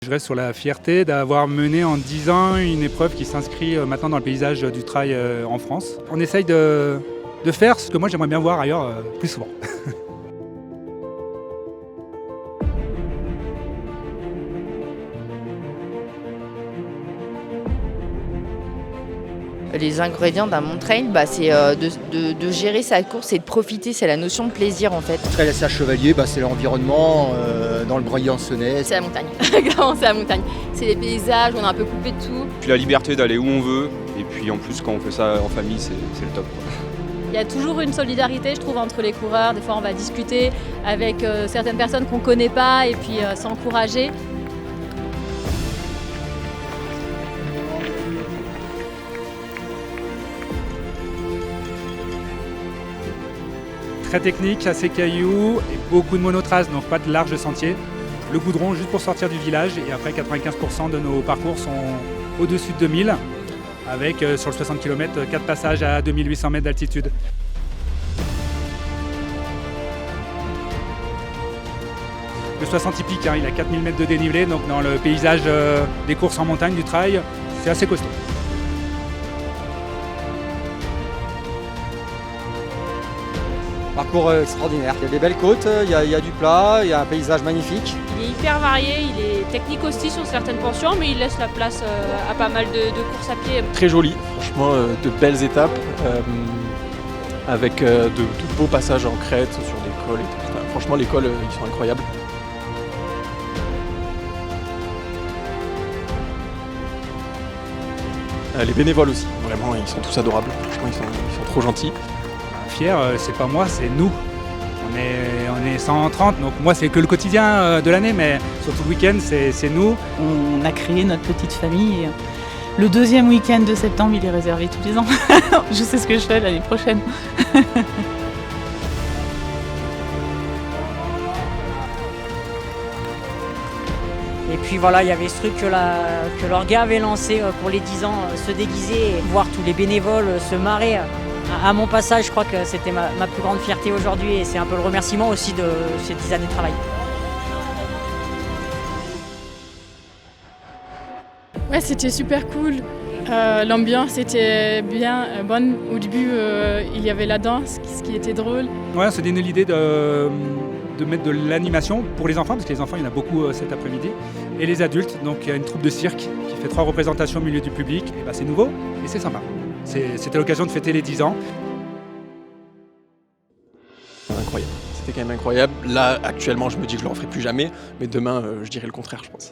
Je reste sur la fierté d'avoir mené en 10 ans une épreuve qui s'inscrit maintenant dans le paysage du trail en France. On essaye de faire ce que moi j'aimerais bien voir ailleurs plus souvent. Les ingrédients d'un bon trail, c'est de gérer sa course et de profiter, c'est la notion de plaisir en fait. Le trail assez à chevalier, c'est l'environnement, dans le Briançonnais. C'est la montagne, clairement c'est la montagne. C'est les paysages, on est un peu coupé de tout. Puis la liberté d'aller où on veut, et puis en plus quand on fait ça en famille, c'est le top. Il y a toujours une solidarité, je trouve, entre les coureurs. Des fois, on va discuter avec certaines personnes qu'on ne connaît pas et puis s'encourager. Très technique, assez cailloux et beaucoup de monotraces, donc pas de larges sentiers. Le goudron juste pour sortir du village et après 95% de nos parcours sont au-dessus de 2000 avec sur le 60 km 4 passages à 2800 mètres d'altitude. Le 60 typique, il a 4000 mètres de dénivelé, donc dans le paysage des courses en montagne, du trail, c'est assez costaud. Parcours extraordinaire. Il y a des belles côtes, il y a du plat, il y a un paysage magnifique. Il est hyper varié, il est technique aussi sur certaines portions, mais il laisse la place à pas mal de courses à pied. Très joli, franchement, de belles étapes, avec de beaux passages en crête sur des cols. Franchement, les cols, ils sont incroyables. Les bénévoles aussi, vraiment, ils sont tous adorables. Franchement, ils sont trop gentils. Fier, c'est pas moi, c'est nous. On est 130, donc moi c'est que le quotidien de l'année, mais surtout le week-end, c'est nous. On a créé notre petite famille. Le deuxième week-end de septembre, il est réservé tous les ans. Je sais ce que je fais l'année prochaine. Et puis voilà, il y avait ce truc que l'orga avait lancé pour les 10 ans, se déguiser et voir tous les bénévoles se marrer. À mon passage, je crois que c'était ma plus grande fierté aujourd'hui et c'est un peu le remerciement aussi de ces 10 années de travail. Ouais, c'était super cool. L'ambiance était bien bonne. Au début, il y avait la danse, ce qui était drôle. Ouais, on s'est donné l'idée de mettre de l'animation pour les enfants, parce que les enfants, il y en a beaucoup cet après-midi, et les adultes. Donc il y a une troupe de cirque qui fait 3 représentations au milieu du public. Et c'est nouveau et c'est sympa. C'était l'occasion de fêter les 10 ans. Incroyable, c'était quand même incroyable. Là, actuellement, je me dis que je ne le referai plus jamais, mais demain, je dirais le contraire, je pense.